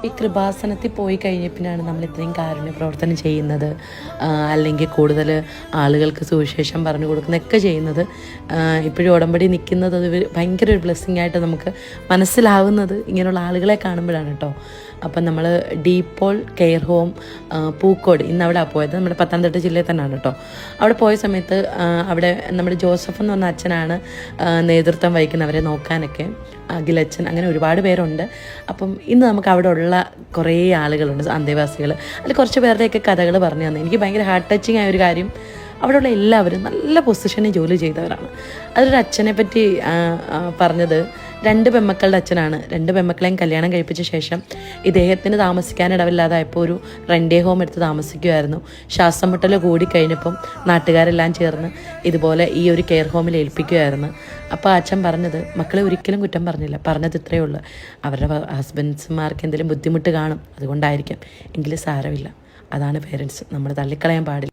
ഈ കൃപാസനത്തിൽ പോയി കഴിഞ്ഞപ്പിനാണ് നമ്മൾ ഇത്രയും കാരുണ്യ പ്രവർത്തനം ചെയ്യുന്നത്, അല്ലെങ്കിൽ കൂടുതൽ ആളുകൾക്ക് സുവിശേഷം പറഞ്ഞു കൊടുക്കുന്നതൊക്കെ ചെയ്യുന്നത്. ഇപ്പോഴും ഉടമ്പടി നിൽക്കുന്നത് അത് ഭയങ്കര ഒരു ബ്ലെസ്സിങ് ആയിട്ട് നമുക്ക് മനസ്സിലാവുന്നത് ഇങ്ങനെയുള്ള ആളുകളെ കാണുമ്പോഴാണ് കേട്ടോ. അപ്പം നമ്മൾ ഡീപോൾ കെയർ ഹോം പൂക്കോട് ഇന്ന് അവിടെ പോയത്, നമ്മുടെ പത്തനംതിട്ട ജില്ലയിൽ തന്നെയാണ് കേട്ടോ. അവിടെ പോയ സമയത്ത് അവിടെ നമ്മുടെ ജോസഫ് എന്ന് പറഞ്ഞ അച്ഛനാണ് നേതൃത്വം വഹിക്കുന്നത് അവരെ നോക്കാനൊക്കെ. അഖിലച്ഛൻ, അങ്ങനെ ഒരുപാട് പേരുണ്ട്. അപ്പം ഇന്ന് നമുക്ക് അവിടെ ഉള്ള കുറേ ആളുകളുണ്ട്, അന്തേവാസികൾ. അതിൽ കുറച്ച് പേരുടെയൊക്കെ കഥകൾ പറഞ്ഞു തന്നെ എനിക്ക് ഭയങ്കര ഹാർട്ട് ടച്ചിങ് ആയ ഒരു കാര്യം, അവിടെയുള്ള എല്ലാവരും നല്ല പൊസിഷനിൽ ജോലി ചെയ്തവരാണ്. അതിലൊരു അച്ഛനെ പറ്റി പറഞ്ഞത് 2 പെമ്മക്കളുടെ അച്ഛനാണ്. 2 പെമ്മക്കളെയും കല്യാണം കഴിപ്പിച്ച ശേഷം ഇദ്ദേഹത്തിന് താമസിക്കാനിടവില്ലാതായപ്പോൾ ഒരു റെൻഡേ ഹോം എടുത്ത് താമസിക്കുമായിരുന്നു. ശ്വാസം മുട്ടൽ കൂടിക്കഴിഞ്ഞപ്പം നാട്ടുകാരെല്ലാം ചേർന്ന് ഇതുപോലെ ഈ ഒരു കെയർ ഹോമിൽ ഏൽപ്പിക്കുമായിരുന്നു. അപ്പോൾ അച്ഛൻ പറഞ്ഞത്, മക്കളെ ഒരിക്കലും കുറ്റം പറഞ്ഞില്ല, പറഞ്ഞത് ഇത്രയേ ഉള്ളൂ, അവരുടെ ഹസ്ബൻഡ്സ്മാർക്ക് എന്തെങ്കിലും ബുദ്ധിമുട്ട് കാണും, അതുകൊണ്ടായിരിക്കും, എങ്കിലും സാരമില്ല, അതാണ് പേരൻസ്, നമ്മൾ തള്ളിക്കളയാൻ പാടില്ല.